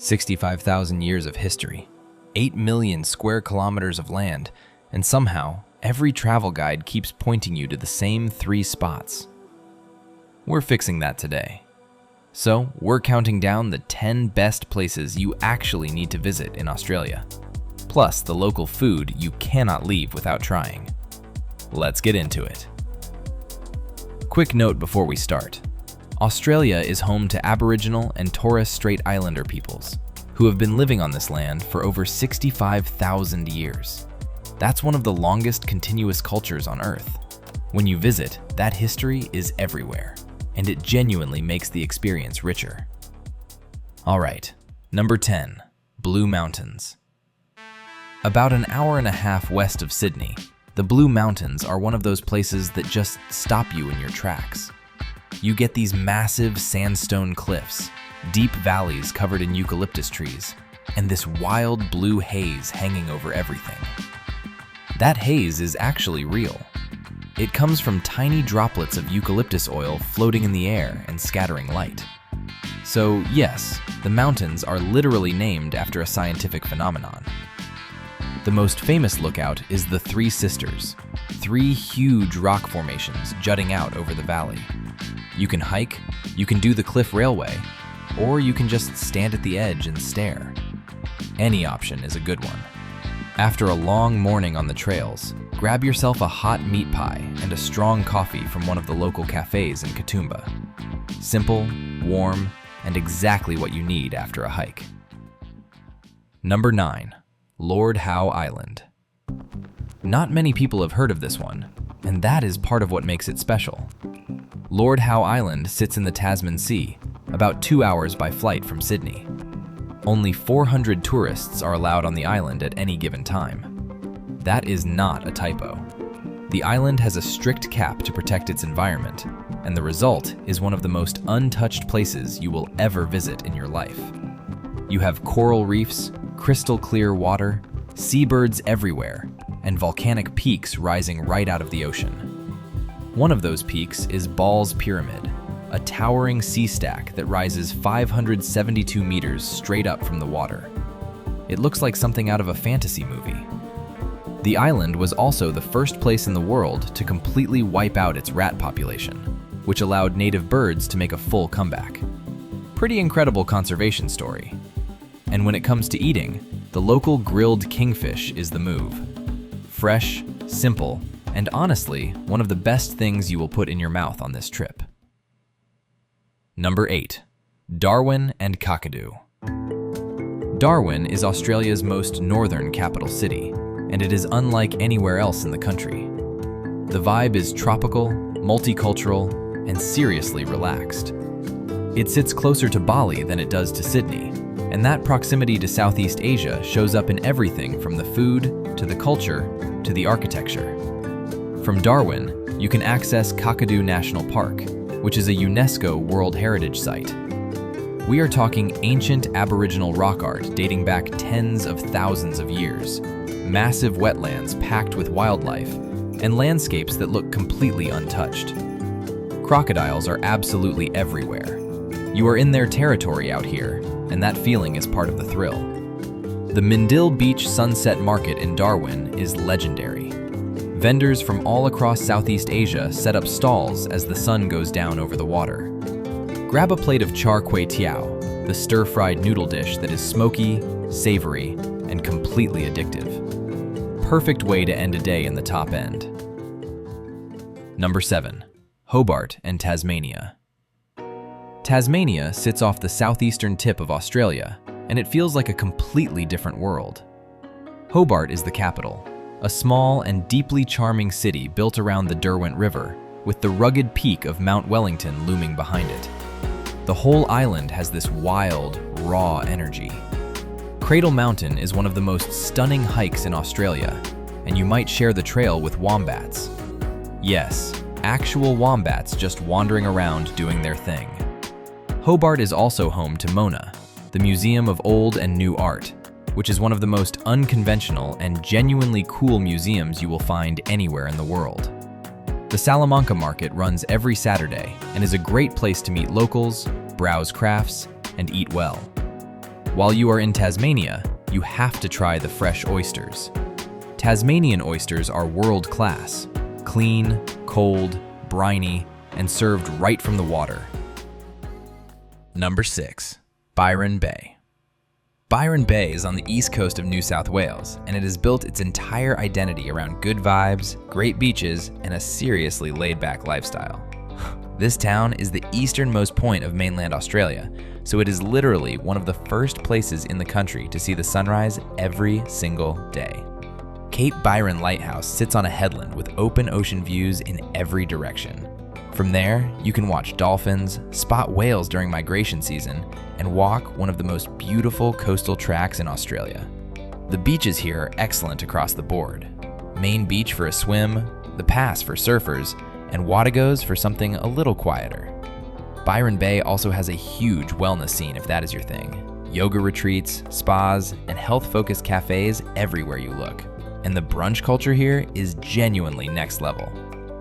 65,000 years of history, 8 million square kilometers of land, and somehow, every travel guide keeps pointing you to the same 3 spots. We're fixing that today. So, we're counting down the 10 best places you actually need to visit in Australia, plus the local food you cannot leave without trying. Let's get into it. Quick note before we start. Australia is home to Aboriginal and Torres Strait Islander peoples, who have been living on this land for over 65,000 years. That's one of the longest continuous cultures on Earth. When you visit, that history is everywhere, and it genuinely makes the experience richer. Alright, number 10, Blue Mountains. About an hour and a half west of Sydney, the Blue Mountains are one of those places that just stop you in your tracks. You get these massive sandstone cliffs, deep valleys covered in eucalyptus trees, and this wild blue haze hanging over everything. That haze is actually real. It comes from tiny droplets of eucalyptus oil floating in the air and scattering light. So yes, the mountains are literally named after a scientific phenomenon. The most famous lookout is the Three Sisters, 3 huge rock formations jutting out over the valley. You can hike, you can do the cliff railway, or you can just stand at the edge and stare. Any option is a good one. After a long morning on the trails, grab yourself a hot meat pie and a strong coffee from one of the local cafes in Katoomba. Simple, warm, and exactly what you need after a hike. Number 9. Lord Howe Island. Not many people have heard of this one, and that is part of what makes it special. Lord Howe Island sits in the Tasman Sea, about 2 hours by flight from Sydney. Only 400 tourists are allowed on the island at any given time. That is not a typo. The island has a strict cap to protect its environment, and the result is one of the most untouched places you will ever visit in your life. You have coral reefs, crystal clear water, seabirds everywhere, and volcanic peaks rising right out of the ocean. One of those peaks is Ball's Pyramid, a towering sea stack that rises 572 meters straight up from the water. It looks like something out of a fantasy movie. The island was also the first place in the world to completely wipe out its rat population, which allowed native birds to make a full comeback. Pretty incredible conservation story. And when it comes to eating, the local grilled kingfish is the move. Fresh, simple, and honestly, one of the best things you will put in your mouth on this trip. Number 8. Darwin and Kakadu. Darwin is Australia's most northern capital city, and it is unlike anywhere else in the country. The vibe is tropical, multicultural, and seriously relaxed. It sits closer to Bali than it does to Sydney, and that proximity to Southeast Asia shows up in everything from the food, to the culture, to the architecture. From Darwin, you can access Kakadu National Park, which is a UNESCO World Heritage Site. We are talking ancient Aboriginal rock art dating back tens of thousands of years, massive wetlands packed with wildlife, and landscapes that look completely untouched. Crocodiles are absolutely everywhere. You are in their territory out here, and that feeling is part of the thrill. The Mindil Beach Sunset Market in Darwin is legendary. Vendors from all across Southeast Asia set up stalls as the sun goes down over the water. Grab a plate of char kway teow, the stir-fried noodle dish that is smoky, savory, and completely addictive. Perfect way to end a day in the top end. Number 7. Hobart and Tasmania. Tasmania sits off the southeastern tip of Australia, and it feels like a completely different world. Hobart is the capital, a small and deeply charming city built around the Derwent River, with the rugged peak of Mount Wellington looming behind it. The whole island has this wild, raw energy. Cradle Mountain is one of the most stunning hikes in Australia, and you might share the trail with wombats. Yes, actual wombats just wandering around doing their thing. Hobart is also home to Mona, the Museum of Old and New Art, which is one of the most unconventional and genuinely cool museums you will find anywhere in the world. The Salamanca Market runs every Saturday and is a great place to meet locals, browse crafts, and eat well. While you are in Tasmania, you have to try the fresh oysters. Tasmanian oysters are world-class, clean, cold, briny, and served right from the water. Number 6. Byron Bay. Byron Bay is on the east coast of New South Wales, and it has built its entire identity around good vibes, great beaches, and a seriously laid-back lifestyle. This town is the easternmost point of mainland Australia, so it is literally one of the first places in the country to see the sunrise every single day. Cape Byron Lighthouse sits on a headland with open ocean views in every direction. From there, you can watch dolphins, spot whales during migration season, and walk one of the most beautiful coastal tracks in Australia. The beaches here are excellent across the board. Main Beach for a swim, the Pass for surfers, and Wategos for something a little quieter. Byron Bay also has a huge wellness scene if that is your thing. Yoga retreats, spas, and health-focused cafes everywhere you look. And the brunch culture here is genuinely next level.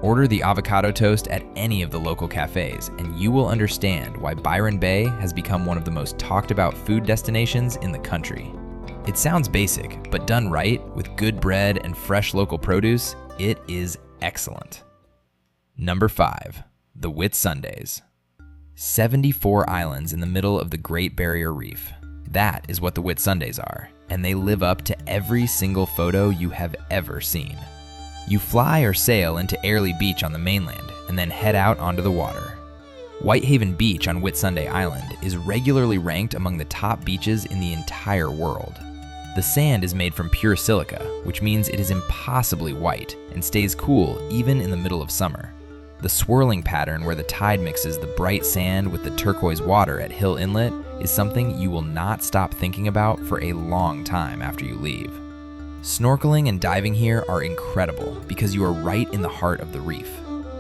Order the avocado toast at any of the local cafes, and you will understand why Byron Bay has become one of the most talked about food destinations in the country. It sounds basic, but done right, with good bread and fresh local produce, it is excellent. Number 5. The Whitsundays. 74 islands in the middle of the Great Barrier Reef. That is what the Whitsundays are, and they live up to every single photo you have ever seen. You fly or sail into Airlie Beach on the mainland and then head out onto the water. Whitehaven Beach on Whitsunday Island is regularly ranked among the top beaches in the entire world. The sand is made from pure silica, which means it is impossibly white and stays cool even in the middle of summer. The swirling pattern where the tide mixes the bright sand with the turquoise water at Hill Inlet is something you will not stop thinking about for a long time after you leave. Snorkeling and diving here are incredible because you are right in the heart of the reef.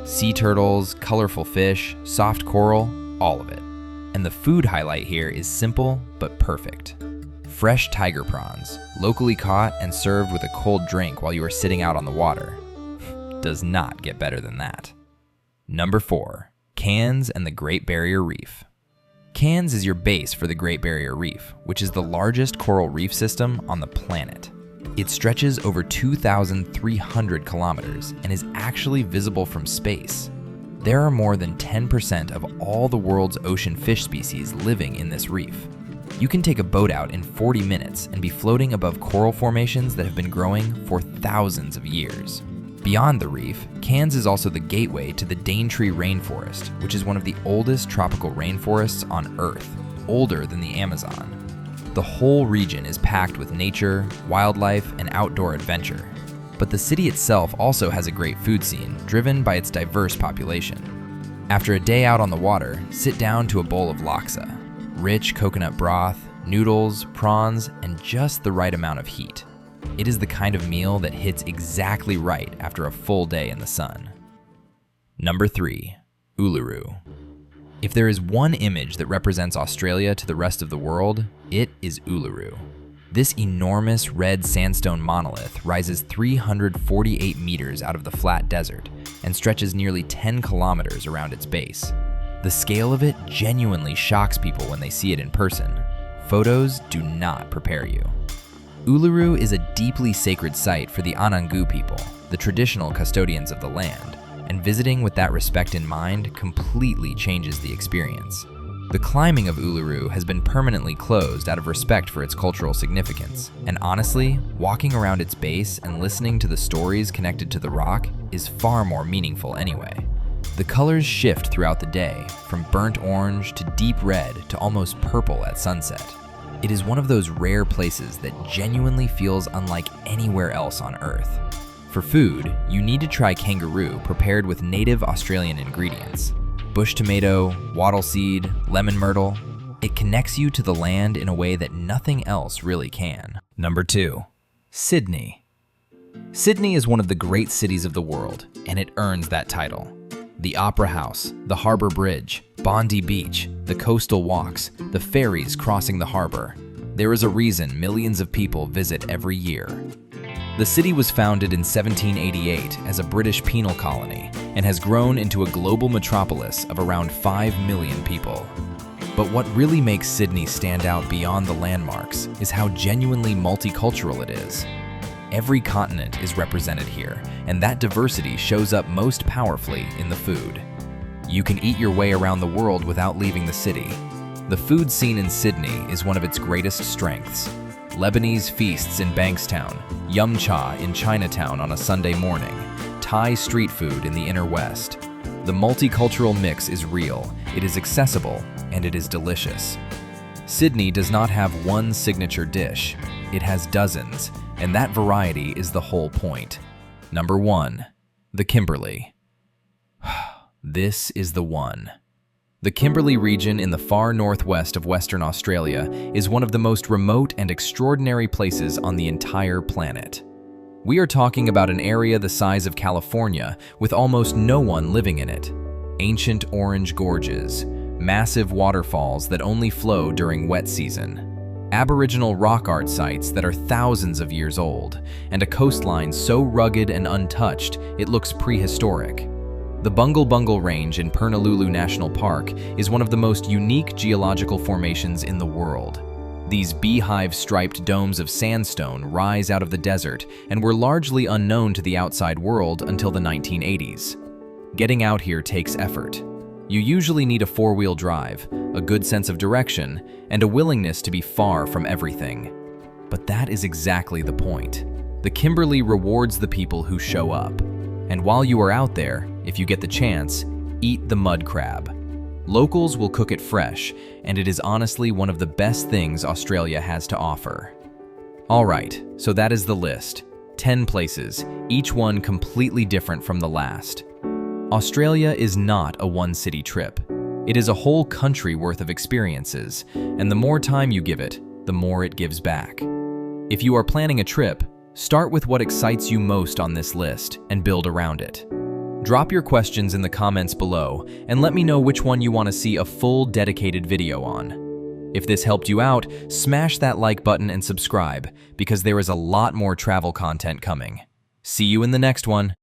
Sea turtles, colorful fish, soft coral, all of it. And the food highlight here is simple but perfect. Fresh tiger prawns, locally caught and served with a cold drink while you are sitting out on the water. Does not get better than that. Number 4. Cairns and the Great Barrier Reef. Cairns is your base for the Great Barrier Reef, which is the largest coral reef system on the planet. It stretches over 2,300 kilometers and is actually visible from space. There are more than 10% of all the world's ocean fish species living in this reef. You can take a boat out in 40 minutes and be floating above coral formations that have been growing for thousands of years. Beyond the reef, Cairns is also the gateway to the Daintree rainforest, which is one of the oldest tropical rainforests on Earth, older than the Amazon. The whole region is packed with nature, wildlife, and outdoor adventure. But the city itself also has a great food scene, driven by its diverse population. After a day out on the water, sit down to a bowl of laksa. Rich coconut broth, noodles, prawns, and just the right amount of heat. It is the kind of meal that hits exactly right after a full day in the sun. Number 3. Uluru. If there is one image that represents Australia to the rest of the world, it is Uluru. This enormous red sandstone monolith rises 348 meters out of the flat desert and stretches nearly 10 kilometers around its base. The scale of it genuinely shocks people when they see it in person. Photos do not prepare you. Uluru is a deeply sacred site for the Anangu people, the traditional custodians of the land, and visiting with that respect in mind completely changes the experience. The climbing of Uluru has been permanently closed out of respect for its cultural significance, and honestly, walking around its base and listening to the stories connected to the rock is far more meaningful anyway. The colors shift throughout the day, from burnt orange to deep red to almost purple at sunset. It is one of those rare places that genuinely feels unlike anywhere else on Earth. For food, you need to try kangaroo prepared with native Australian ingredients. Bush tomato, wattle seed, lemon myrtle. It connects you to the land in a way that nothing else really can. Number 2. Sydney. Sydney is one of the great cities of the world, and it earns that title. The Opera House, the Harbour Bridge, Bondi Beach, the coastal walks, the ferries crossing the harbor. There is a reason millions of people visit every year. The city was founded in 1788 as a British penal colony and has grown into a global metropolis of around 5 million people. But what really makes Sydney stand out beyond the landmarks is how genuinely multicultural it is. Every continent is represented here, and that diversity shows up most powerfully in the food. You can eat your way around the world without leaving the city. The food scene in Sydney is one of its greatest strengths. Lebanese feasts in Bankstown, yum cha in Chinatown on a Sunday morning, Thai street food in the inner west. The multicultural mix is real, it is accessible, and it is delicious. Sydney does not have one signature dish. It has dozens, and that variety is the whole point. Number 1. The Kimberley. This is the one. The Kimberley region in the far northwest of Western Australia is one of the most remote and extraordinary places on the entire planet. We are talking about an area the size of California with almost no one living in it. Ancient orange gorges, massive waterfalls that only flow during wet season, Aboriginal rock art sites that are thousands of years old, and a coastline so rugged and untouched it looks prehistoric. The Bungle Bungle Range in Purnululu National Park is one of the most unique geological formations in the world. These beehive-striped domes of sandstone rise out of the desert and were largely unknown to the outside world until the 1980s. Getting out here takes effort. You usually need a four-wheel drive, a good sense of direction, and a willingness to be far from everything. But that is exactly the point. The Kimberley rewards the people who show up. And while you are out there, if you get the chance, eat the mud crab. Locals will cook it fresh, and it is honestly one of the best things Australia has to offer. Alright, so that is the list. 10 places, each one completely different from the last. Australia is not a one-city trip. It is a whole country worth of experiences, and the more time you give it, the more it gives back. If you are planning a trip, start with what excites you most on this list and build around it. Drop your questions in the comments below and let me know which one you want to see a full dedicated video on. If this helped you out, smash that like button and subscribe because there is a lot more travel content coming. See you in the next one.